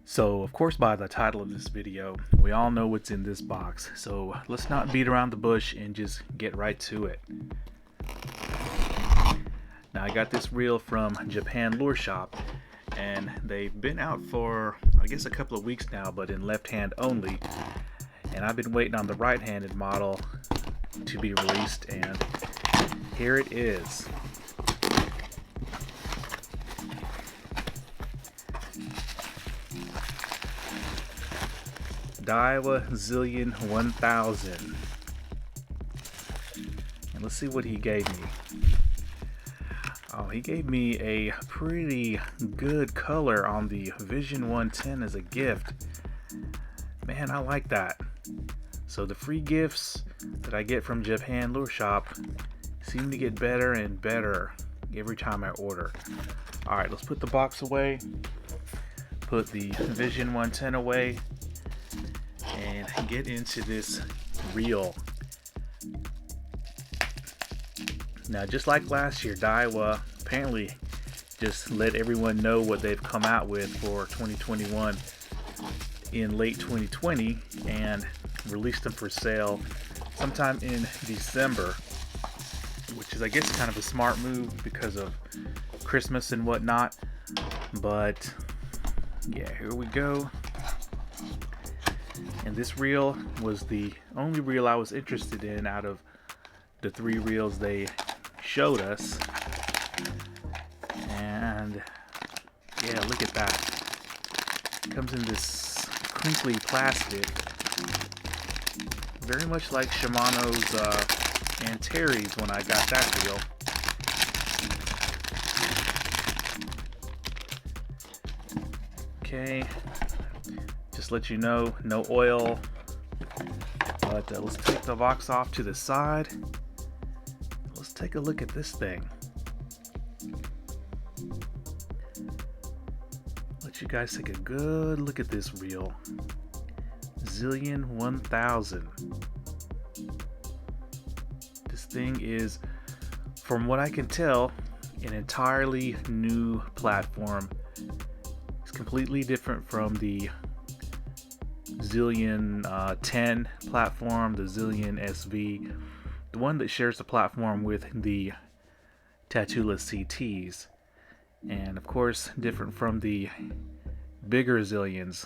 So, of course, by the title of this video, we all know what's in this box. So let's not beat around the bush and just get right to it. Now, I got this reel from Japan Lure Shop, and they've been out for, I guess, a couple of weeks now, but in left hand only. And I've been waiting on the right-handed model to be released, and here it is. Daiwa Zillion 1000. And let's see what he gave me. Oh, he gave me a pretty good color on the Vision 110 as a gift. Man, I like that. So the free gifts that I get from Japan Lure Shop seem to get better and better every time I order. Alright, let's put the box away. Put the Vision 110 away. And get into this reel. Now, just like last year, Daiwa apparently just let everyone know what they've come out with for 2021 in late 2020 and released them for sale sometime in December, which is, I guess, kind of a smart move because of Christmas and whatnot. But yeah, here we go. And this reel was the only reel I was interested in out of the 3 reels they showed us. And yeah, look at that. It comes in this crinkly plastic, very much like Shimano's Antares when I got that reel. Okay, just let you know, no oil. But let's take the box off to the side. Let's take a look at this thing. Let you guys take a good look at this reel. Zillion 1000. This thing is, from what I can tell, an entirely new platform. It's completely different from the Zillion 10 platform, the Zillion SV, the one that shares the platform with the TATULA CTs, and of course different from the bigger Zillions.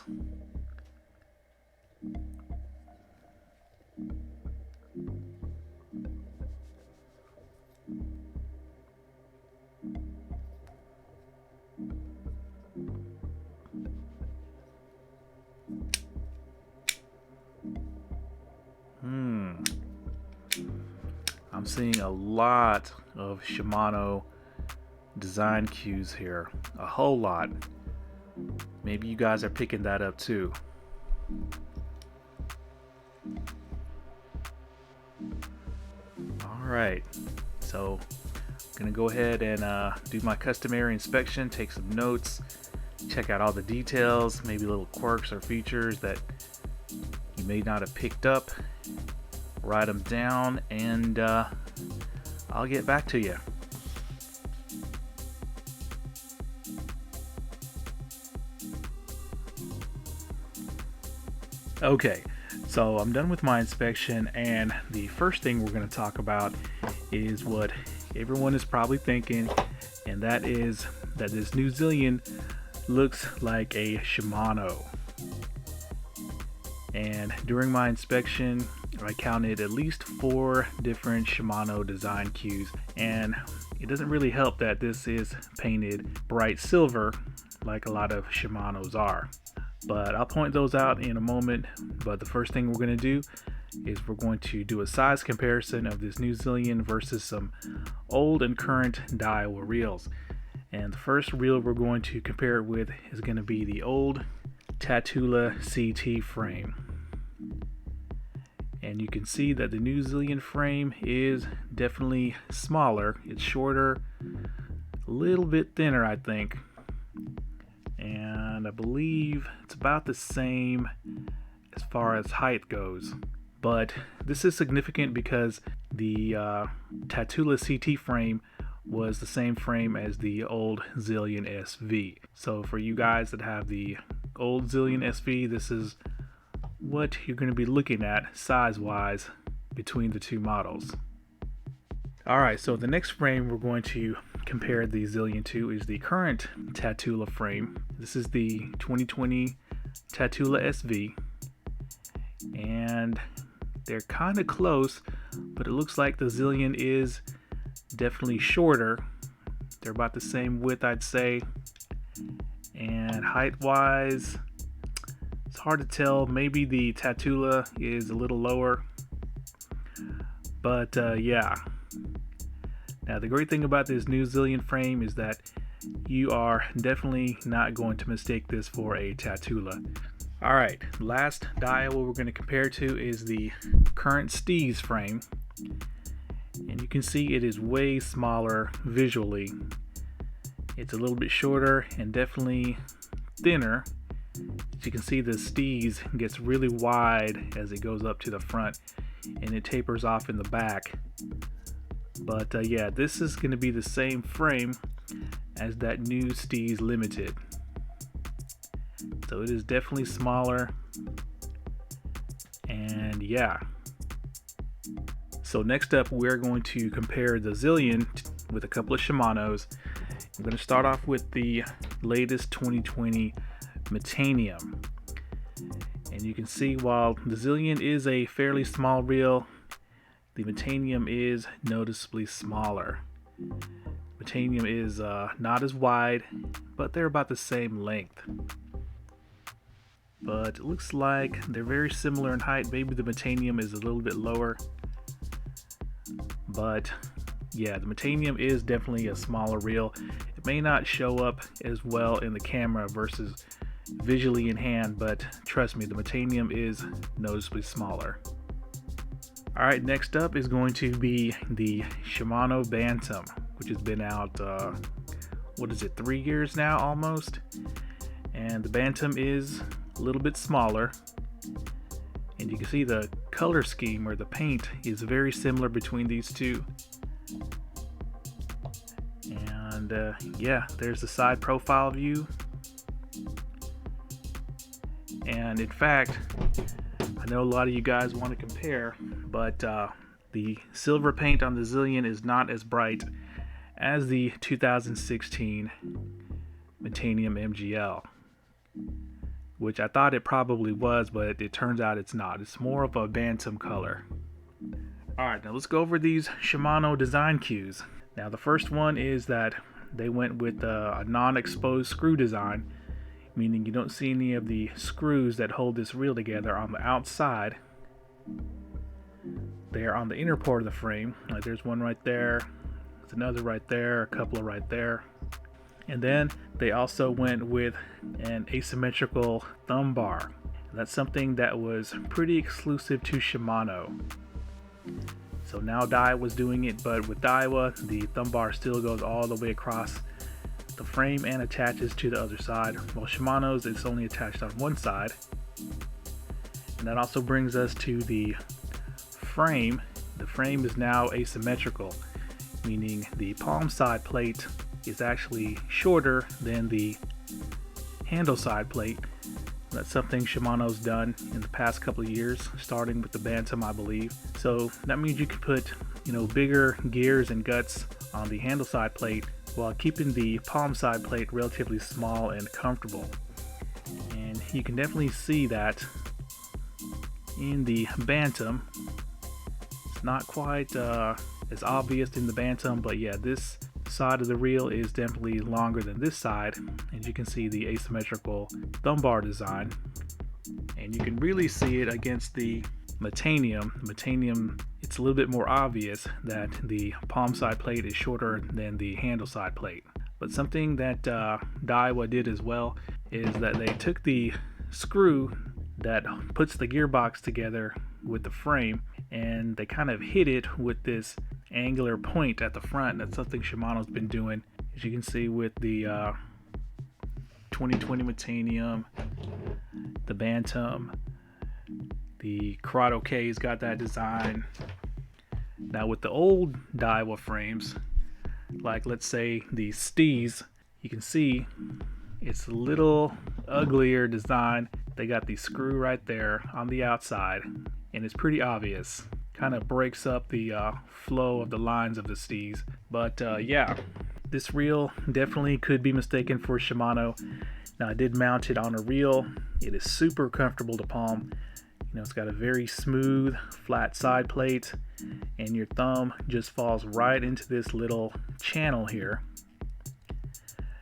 I'm seeing a lot of Shimano design cues here, a whole lot. Maybe you guys are picking that up too. Alright, so I'm gonna go ahead and do my customary inspection, take some notes, check out all the details, maybe little quirks or features that you may not have picked up. Write them down, and I'll get back to you. Okay, so I'm done with my inspection, and the first thing we're going to talk about is what everyone is probably thinking, and that is that this new Zillion looks like a Shimano. And during my inspection, I counted at least 4 different Shimano design cues, and it doesn't really help that this is painted bright silver like a lot of Shimanos are. But I'll point those out in a moment. But the first thing we're going to do is we're going to do a size comparison of this new Zillion versus some old and current Daiwa reels. And the first reel we're going to compare it with is going to be the old TATULA CT frame. And you can see that the new Zillion frame is definitely smaller. It's shorter, a little bit thinner, I think. And I believe it's about the same as far as height goes. But this is significant because the TATULA CT frame was the same frame as the old Zillion SV. So for you guys that have the old Zillion SV, this is what you're going to be looking at size-wise between the two models. Alright, so the next frame we're going to compare the Zillion to is the current TATULA frame. This is the 2020 TATULA SV, and they're kind of close, but it looks like the Zillion is definitely shorter. They're about the same width, I'd say, and height-wise, it's hard to tell. Maybe the TATULA is a little lower, but yeah. Now the great thing about this new Zillion frame is that you are definitely not going to mistake this for a TATULA. Alright, last Daiwa we're going to compare to is the current STEEZ frame. And you can see it is way smaller visually. It's a little bit shorter and definitely thinner. As you can see, the STEEZ gets really wide as it goes up to the front, and it tapers off in the back. But yeah, this is going to be the same frame as that new STEEZ Limited. So it is definitely smaller, and yeah. So next up, we're going to compare the Zillion with a couple of Shimanos. I'm going to start off with the latest 2020 Metanium. And you can see while the Zillion is a fairly small reel, the Metanium is noticeably smaller. Metanium is not as wide, but they're about the same length. But it looks like they're very similar in height. Maybe the Metanium is a little bit lower. But yeah, the Metanium is definitely a smaller reel. It may not show up as well in the camera versus visually in hand, but trust me, the Metanium is noticeably smaller. Alright, next up is going to be the Shimano Bantam, which has been out, what is it, 3 years now almost? And the Bantam is a little bit smaller. And you can see the color scheme or the paint is very similar between these two. And yeah, there's the side profile view. And in fact, I know a lot of you guys want to compare, but the silver paint on the Zillion is not as bright as the 2016 Metanium MGL, which I thought it probably was, but it turns out it's not. It's more of a Bantam color. Alright, now let's go over these Shimano design cues. Now the first one is that they went with a non-exposed screw design, meaning you don't see any of the screws that hold this reel together on the outside. They are on the inner part of the frame. Like there's one right there, there's another right there, a couple of right there. And then they also went with an asymmetrical thumb bar. That's something that was pretty exclusive to Shimano. So now Daiwa was doing it, but with Daiwa, the thumb bar still goes all the way across the frame and attaches to the other side, while Shimano's it's only attached on one side. And that also brings us to the frame. The frame is now asymmetrical, meaning the palm side plate is actually shorter than the handle side plate. That's something Shimano's done in the past couple of years, starting with the Bantam, I believe. So that means you can put, bigger gears and guts on the handle side plate while keeping the palm side plate relatively small and comfortable. And you can definitely see that in the Bantam. It's not quite as obvious in the Bantam, but yeah, this side of the reel is definitely longer than this side. As you can see, the asymmetrical thumb bar design, and you can really see it against the Metanium. Metanium, it's a little bit more obvious that the palm side plate is shorter than the handle side plate. But something that Daiwa did as well is that they took the screw that puts the gearbox together with the frame, and they kind of hit it with this angular point at the front. That's something Shimano's been doing, as you can see with the 2020 Metanium, the Bantam, the CURADO K's got that design. Now with the old Daiwa frames, like let's say the STEEZ, you can see it's a little uglier design. They got the screw right there on the outside, and it's pretty obvious. Kind of breaks up the flow of the lines of the STEEZ. But yeah, this reel definitely could be mistaken for Shimano. Now I did mount it on a reel. It is super comfortable to palm. You know, it's got a very smooth, flat side plate, and your thumb just falls right into this little channel here.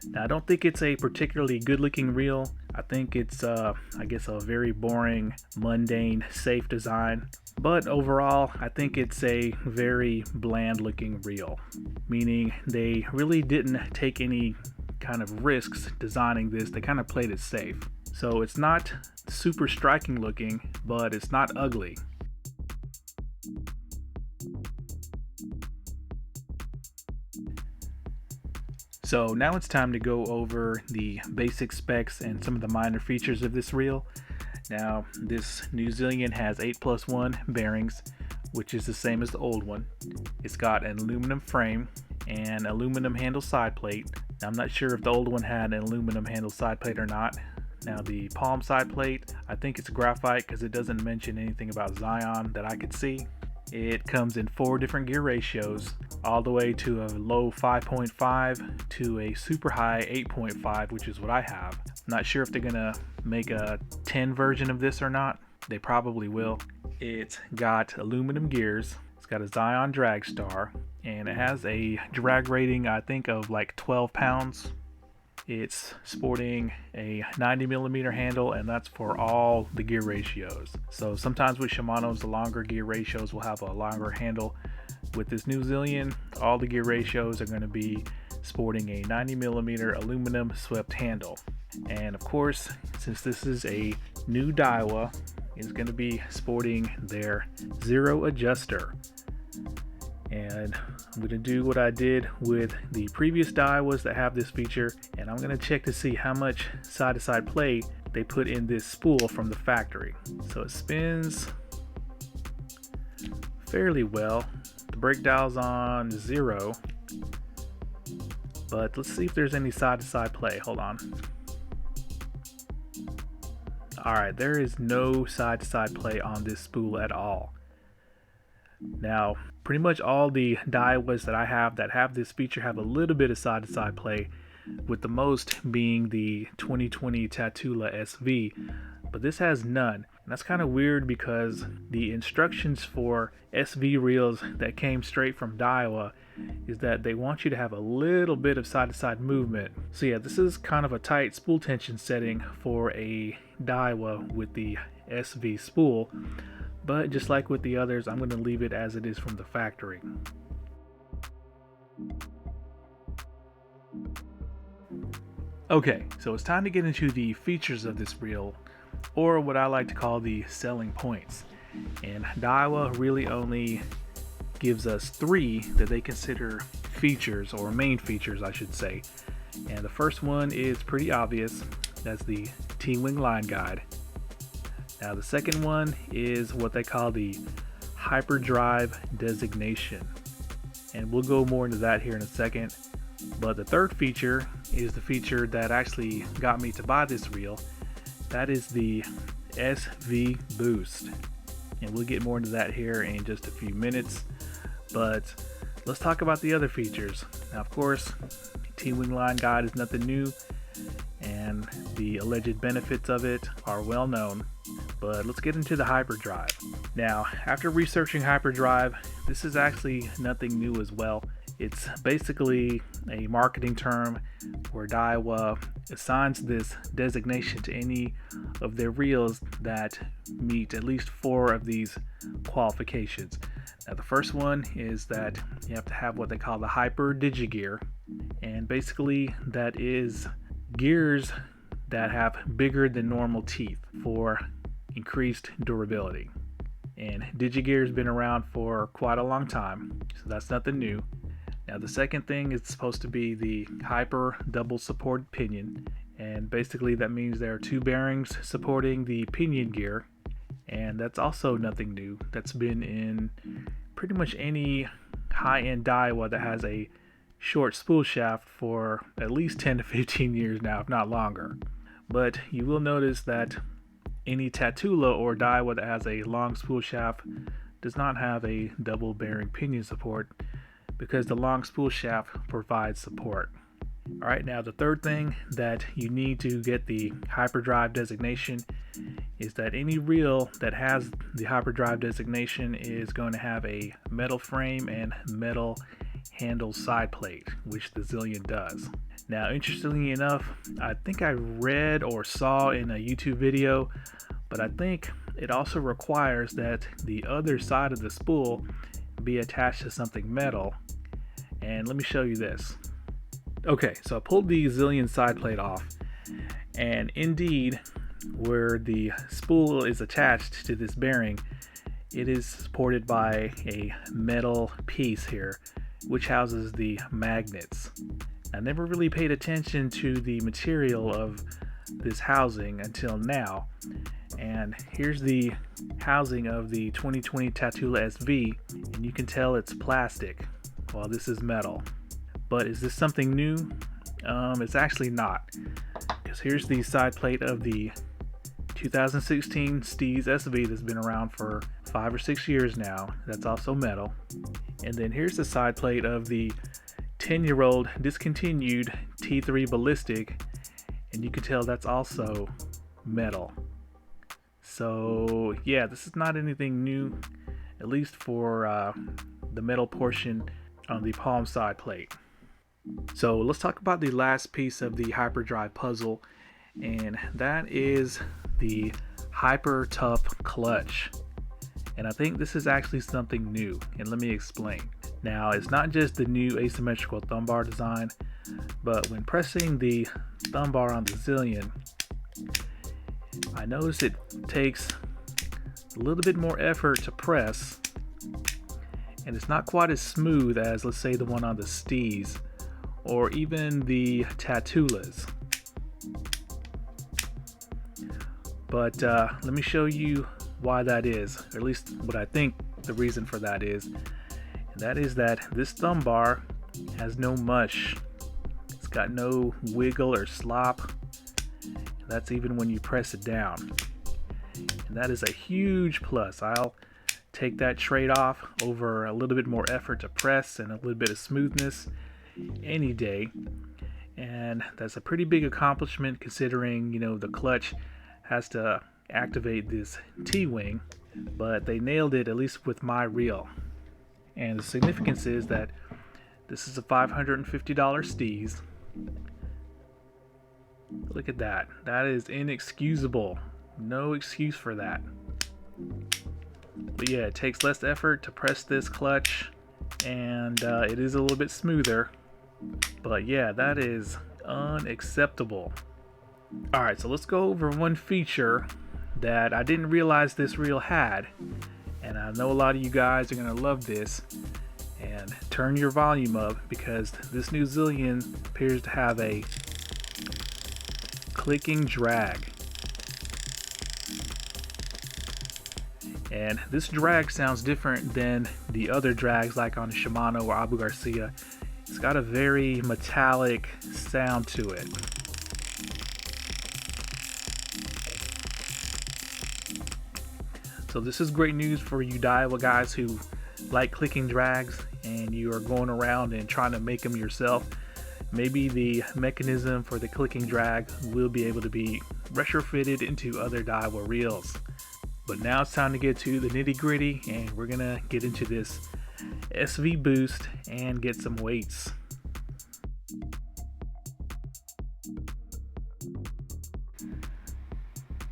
Now I don't think it's a particularly good looking reel. I think it's I guess a very boring, mundane, safe design. But overall, I think it's a very bland looking reel, meaning they really didn't take any kind of risks designing this. They kind of played it safe. So it's not super striking looking, but it's not ugly. So now it's time to go over the basic specs and some of the minor features of this reel. Now this new Zillion has 8+1 bearings, which is the same as the old one. It's got an aluminum frame and aluminum handle side plate. Now, I'm not sure if the old one had an aluminum handle side plate or not. Now the palm side plate, I think it's graphite because it doesn't mention anything about Zillion that I could see. It comes in 4 different gear ratios, all the way to a low 5.5 to a super high 8.5, which is what I have. I'm not sure if they're gonna make a 10 version of this or not. They probably will. It's got aluminum gears. It's got a Zillion drag star, and it has a drag rating, I think, of like 12 pounds. It's sporting a 90mm handle, and that's for all the gear ratios. So sometimes with Shimano's, the longer gear ratios will have a longer handle. With this new Zillion, all the gear ratios are going to be sporting a 90mm aluminum swept handle. And of course, since this is a new Daiwa, it's going to be sporting their zero adjuster. And I'm going to do what I did with the previous Daiwas that have this feature, and I'm going to check to see how much side-to-side play they put in this spool from the factory. So it spins fairly well. The brake dial's on 0, but let's see if there's any side-to-side play. Hold on. Alright, there is no side-to-side play on this spool at all. Now, pretty much all the Daiwas that I have that have this feature have a little bit of side-to-side play, with the most being the 2020 TATULA SV, but this has none. And that's kind of weird because the instructions for SV reels that came straight from Daiwa is that they want you to have a little bit of side-to-side movement. So yeah, this is kind of a tight spool tension setting for a Daiwa with the SV spool. But just like with the others, I'm going to leave it as it is from the factory. Okay, so it's time to get into the features of this reel, or what I like to call the selling points. And Daiwa really only gives us 3 that they consider features, or main features I should say. And the first one is pretty obvious. That's the T-wing line guide. Now the second one is what they call the hyperdrive designation, and we'll go more into that here in a second. But the third feature is the feature that actually got me to buy this reel. That is the SV boost, and we'll get more into that here in just a few minutes. But let's talk about the other features. Now of course, T-wing line guide is nothing new, and the alleged benefits of it are well known. But let's get into the hyperdrive. Now, after researching hyperdrive, this is actually nothing new as well. It's basically a marketing term where Daiwa assigns this designation to any of their reels that meet at least 4 of these qualifications. Now, the first one is that you have to have what they call the hyper digigear, and basically that is gears that have bigger than normal teeth for increased durability. And digigear has been around for quite a long time, so that's nothing new. Now the second thing is supposed to be the hyper double supported pinion, and basically that means there are 2 bearings supporting the pinion gear, and that's also nothing new. That's been in pretty much any high-end Daiwa that has a short spool shaft for at least 10 to 15 years now, if not longer. but you will notice that any TATULA or Daiwa that has a long spool shaft does not have a double bearing pinion support because the long spool shaft provides support. Alright, now the third thing that you need to get the hyperdrive designation is that any reel that has the hyperdrive designation is going to have a metal frame and metal handle side plate, which the Zillion does. Now, interestingly enough, I think I read or saw in a YouTube video, but I think it also requires that the other side of the spool be attached to something metal. And let me show you this. Okay, so I pulled the Zillion side plate off, and indeed, where the spool is attached to this bearing, it is supported by a metal piece here, which houses the magnets. I never really paid attention to the material of this housing until now, and here's the housing of the 2020 TATULA SV, and you can tell it's plastic while this is metal. But is this something new? It's actually not, because here's the side plate of the 2016 STEEZ SV that's been around for 5 or 6 years now. That's also metal. And then here's the side plate of the 10-year-old discontinued T3 Ballistic, and you can tell that's also metal. So yeah, this is not anything new, at least for the metal portion on the palm side plate. So let's talk about the last piece of the hyperdrive puzzle, and that is the Hyper Tough clutch. And I think this is actually something new, and let me explain. Now, it's not just the new asymmetrical thumb bar design, but when pressing the thumb bar on the Zillion, I noticed it takes a little bit more effort to press, and it's not quite as smooth as, let's say, the one on the STEEZ or even the TATULAs. But let me show you why that is, or at least what I think the reason for that is. And that is that this thumb bar has no mush. It's got no wiggle or slop. That's even when you press it down. And that is a huge plus. I'll take that trade-off over a little bit more effort to press and a little bit of smoothness any day. And that's a pretty big accomplishment considering, you know, the clutch has to activate this T-wing, but they nailed it, at least with my reel. And the significance is that this is a $550 STEEZ. Look at that. That is inexcusable. No excuse for that. But yeah, it takes less effort to press this clutch, and it is a little bit smoother. But yeah, that is unacceptable. Alright, so let's go over one feature that I didn't realize this reel had, and I know a lot of you guys are going to love this. And turn your volume up, because this new Zillion appears to have a clicking drag. And this drag sounds different than the other drags like on Shimano or Abu Garcia. It's got a very metallic sound to it. So this is great news for you Daiwa guys who like clicking drags and you are going around and trying to make them yourself. Maybe the mechanism for the clicking drag will be able to be retrofitted into other Daiwa reels. But now it's time to get to the nitty gritty, and we're gonna get into this SV boost and get some weights.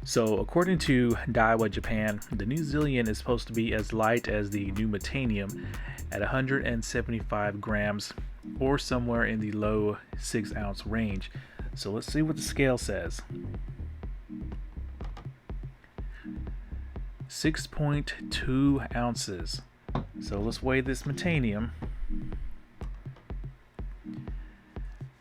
So according to Daiwa Japan, the new Zillion is supposed to be as light as the new Metanium at 175 grams, or somewhere in the low 6 ounce range. So let's see what the scale says. 6.2 ounces. So let's weigh this Metanium.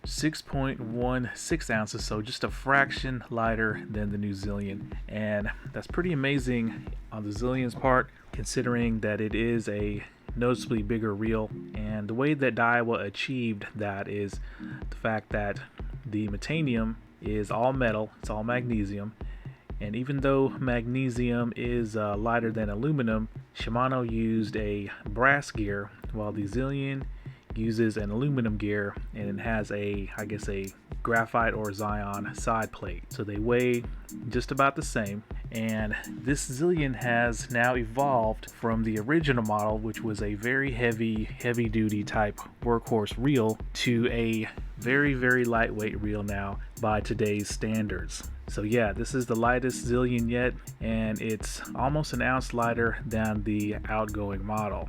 6.16 ounces, so just a fraction lighter than the new Zillion, and that's pretty amazing on the Zillion's part, considering that it is a noticeably bigger reel. And the way that Daiwa achieved that is the fact that the Metanium is all metal, it's all magnesium. And even though magnesium is lighter than aluminum, Shimano used a brass gear while the Zillion uses an aluminum gear, and it has a graphite or Zion side plate. So they weigh just about the same. And this Zillion has now evolved from the original model, which was a very heavy duty type workhorse reel, to a very lightweight reel now by today's standards. So yeah, this is the lightest Zillion yet, and it's almost an ounce lighter than the outgoing model.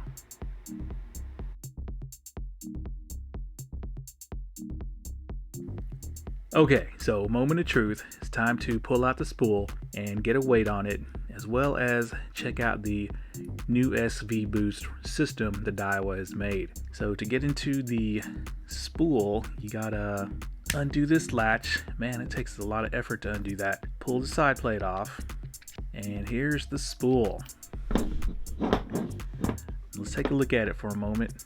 Okay, so moment of truth. It's time to pull out the spool and get a weight on it, as well as check out the new SV boost system that Daiwa has made. So to get into the spool, you gotta undo this latch. Man, it takes a lot of effort to undo that. Pull the side plate off, and here's the spool. Let's take a look at it for a moment.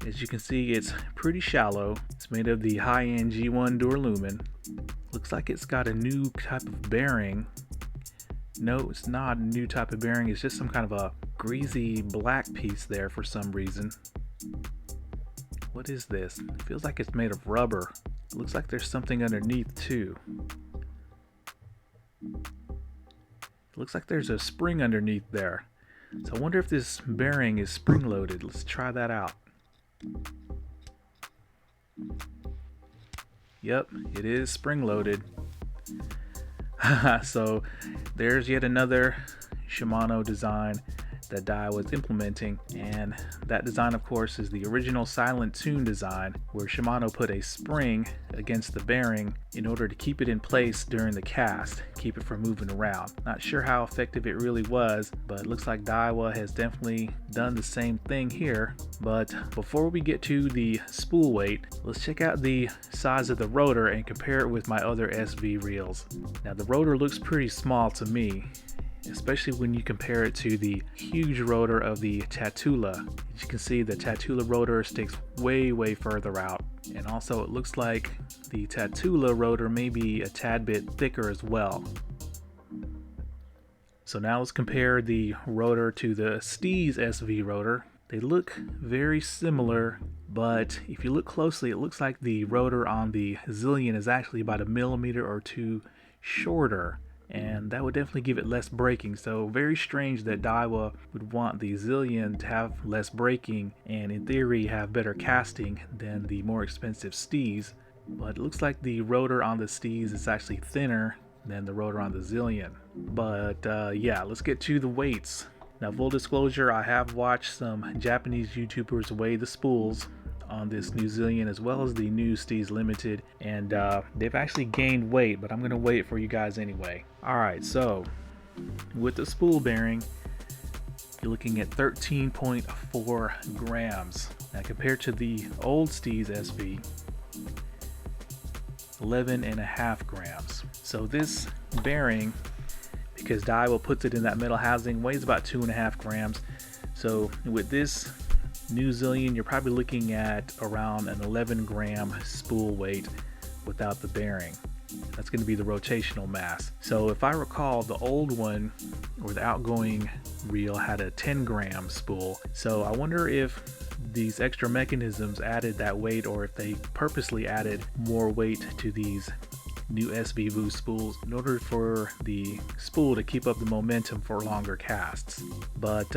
As you can see, it's pretty shallow. It's made of the high-end G1 Duralumin. Looks like it's got a new type of bearing. No, it's not a new type of bearing. It's just some kind of a greasy black piece there for some reason. What is this? It feels like it's made of rubber. It looks like there's something underneath too. It looks like there's a spring underneath there. So I wonder if this bearing is spring-loaded. Let's try that out. Yep, it is spring-loaded. So there's yet another Shimano design that Daiwa is implementing, and that design of course is the original Silent Tune design, where Shimano put a spring against the bearing in order to keep it in place during the cast, keep it from moving around. Not sure how effective it really was, but it looks like Daiwa has definitely done the same thing here. But before we get to the spool weight, let's check out the size of the rotor and compare it with my other SV reels. Now the rotor looks pretty small to me, especially when you compare it to the huge rotor of the TATULA. As you can see, the TATULA rotor sticks way further out, and also it looks like the TATULA rotor may be a tad bit thicker as well. So now let's compare the rotor to the STEEZ SV rotor. They look very similar, but if you look closely, it looks like the rotor on the Zillion is actually about 1 millimeter or 2 shorter, and that would definitely give it less braking. So very strange that Daiwa would want the Zillion to have less braking and in theory have better casting than the more expensive STEEZ. But it looks like the rotor on the STEEZ is actually thinner than the rotor on the Zillion. But yeah, let's get to the weights. Now full disclosure, I have watched some Japanese YouTubers weigh the spools on this new Zillion as well as the new STEEZ Limited, and they've actually gained weight, but I'm going to weigh it for you guys anyway. Alright, so with the spool bearing, you're looking at 13.4 grams. Now compared to the old STEEZ SV, 11.5 grams. So this bearing, because Daiwa puts it in that metal housing, weighs about 2.5 grams. So with this new Zillion, you're probably looking at around an 11 gram spool weight without the bearing. That's going to be the rotational mass. So if I recall, the old one, or the outgoing reel, had a 10 gram spool. So I wonder if these extra mechanisms added that weight, or if they purposely added more weight to these new SV boost spools in order for the spool to keep up the momentum for longer casts. But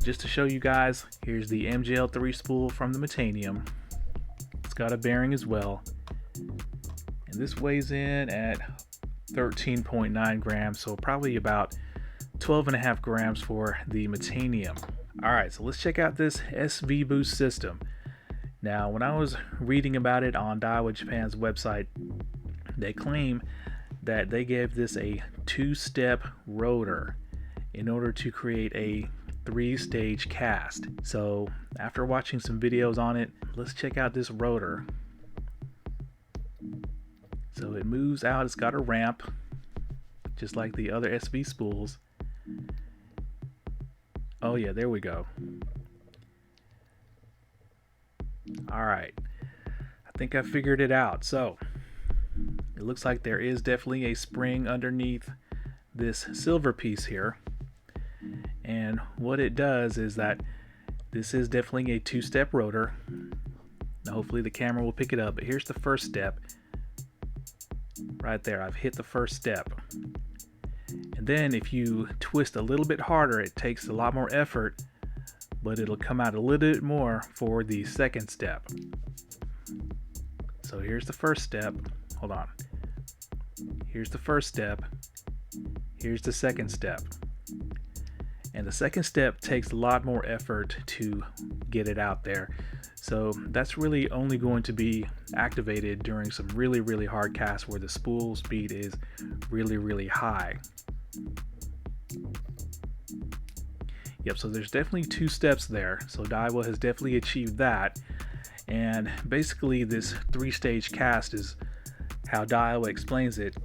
just to show you guys, here's the MJL3 spool from the Metanium. It's got a bearing as well, and this weighs in at 13.9 grams, so probably about 12.5 grams for the Metanium. Alright, so let's check out this SV boost system. Now when I was reading about it on Daiwa Japan's website, they claim that they gave this a 2-step rotor in order to create a 3-stage cast. So after watching some videos on it, let's check out this rotor. So it moves out, it's got a ramp just like the other SV spools. Oh yeah, there we go. Alright, I think I figured it out. So it looks like there is definitely a spring underneath this silver piece here. And what it does is that this is definitely a two-step rotor. Now hopefully the camera will pick it up, but here's the first step. Right there, I've hit the first step. And then if you twist a little bit harder, it takes a lot more effort, but it'll come out a little bit more for the second step. So here's the first step. Hold on. Here's the first step. Here's the second step. And the second step takes a lot more effort to get it out there. So that's really only going to be activated during some really hard casts where the spool speed is really high. Yep, so there's definitely two steps there. So Daiwa has definitely achieved that. And basically this three-stage cast is how Daiwa explains it,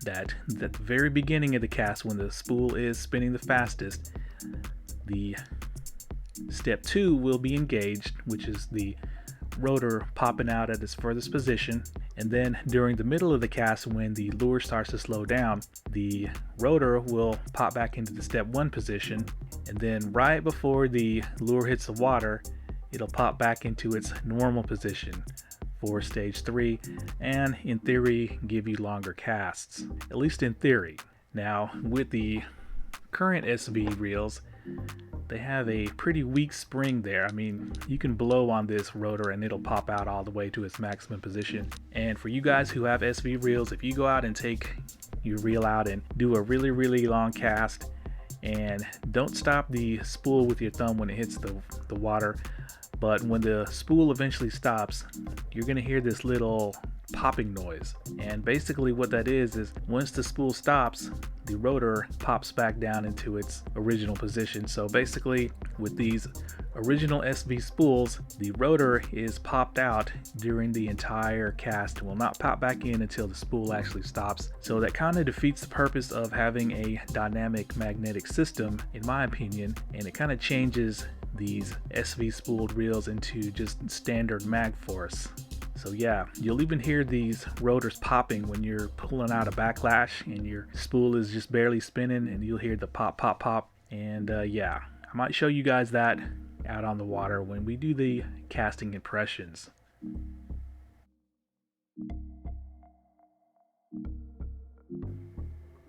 that at the very beginning of the cast, when the spool is spinning the fastest, the step 2 will be engaged, which is the rotor popping out at its furthest position. And then during the middle of the cast, when the lure starts to slow down, the rotor will pop back into the step 1 position. And then right before the lure hits the water, it'll pop back into its normal position for stage 3, and in theory give you longer casts, at least in theory. Now with the current SV reels, they have a pretty weak spring there. I mean, you can blow on this rotor and it'll pop out all the way to its maximum position. And for you guys who have SV reels, if you go out and take your reel out and do a really long cast, and don't stop the spool with your thumb when it hits the water, but when the spool eventually stops, you're going to hear this little popping noise. And basically what that is once the spool stops, the rotor pops back down into its original position. So basically with these original SV spools, the rotor is popped out during the entire cast and will not pop back in until the spool actually stops. So that kind of defeats the purpose of having a dynamic magnetic system, in my opinion, and it kind of changes these SV spooled reels into just standard mag force. So yeah, you'll even hear these rotors popping when you're pulling out a backlash and your spool is just barely spinning, and you'll hear the pop. And yeah, I might show you guys that out on the water when we do the casting impressions.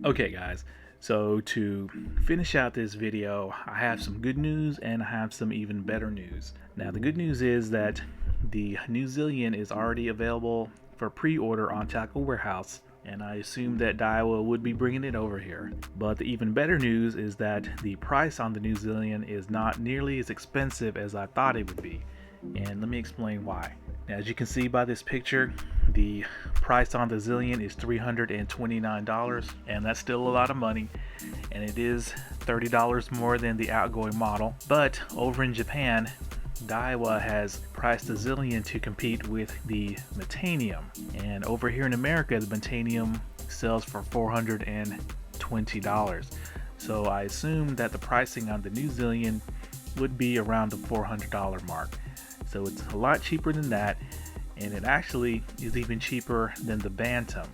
Okay guys, so to finish out this video, I have some good news and I have some even better news. Now the good news is that the new Zillion is already available for pre-order on Tackle Warehouse, and I assume that Daiwa would be bringing it over here. But the even better news is that the price on the new Zillion is not nearly as expensive as I thought it would be, and let me explain why. Now, as you can see by this picture, the price on the Zillion is $329, and that's still a lot of money, and it is $30 more than the outgoing model. But over in Japan, Daiwa has priced the Zillion to compete with the Metanium, and over here in America the Metanium sells for $420. So I assume that the pricing on the new Zillion would be around the $400 mark. So it's a lot cheaper than that, and it actually is even cheaper than the Bantam.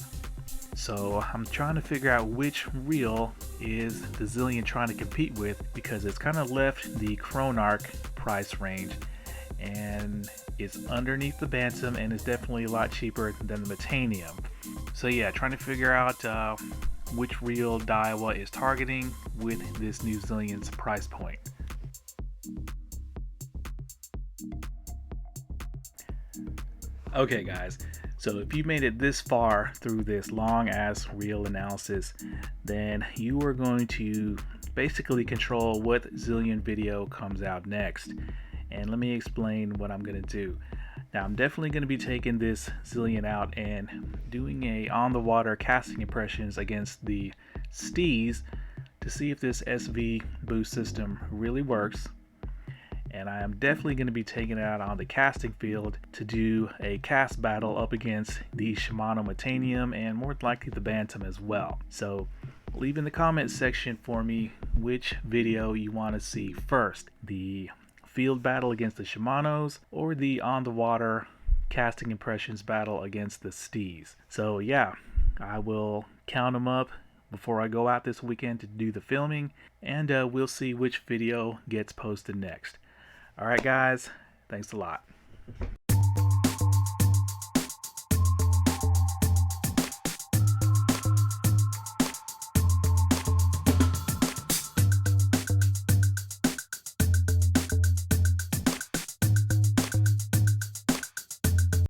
So I'm trying to figure out which reel is the Zillion trying to compete with, because it's kind of left the CHRONARCH price range and it's underneath the Bantam, and it's definitely a lot cheaper than the Metanium. So yeah, trying to figure out which reel Daiwa is targeting with this new Zillion's price point. Okay guys, so if you made it this far through this long ass reel analysis, then you are going to basically control what Zillion video comes out next. And let me explain what I'm going to do. Now I'm definitely going to be taking this Zillion out and doing a on the water casting impressions against the STEEZ to see if this SV boost system really works. And I am definitely going to be taking it out on the casting field to do a cast battle up against the SHIMANO Metanium and more likely the Bantam as well. So leave in the comments section for me which video you want to see first, the field battle against the SHIMANOs or the on the water casting impressions battle against the STEEZ. So yeah, I will count them up before I go out this weekend to do the filming, and we'll see which video gets posted next. Alright guys, thanks a lot.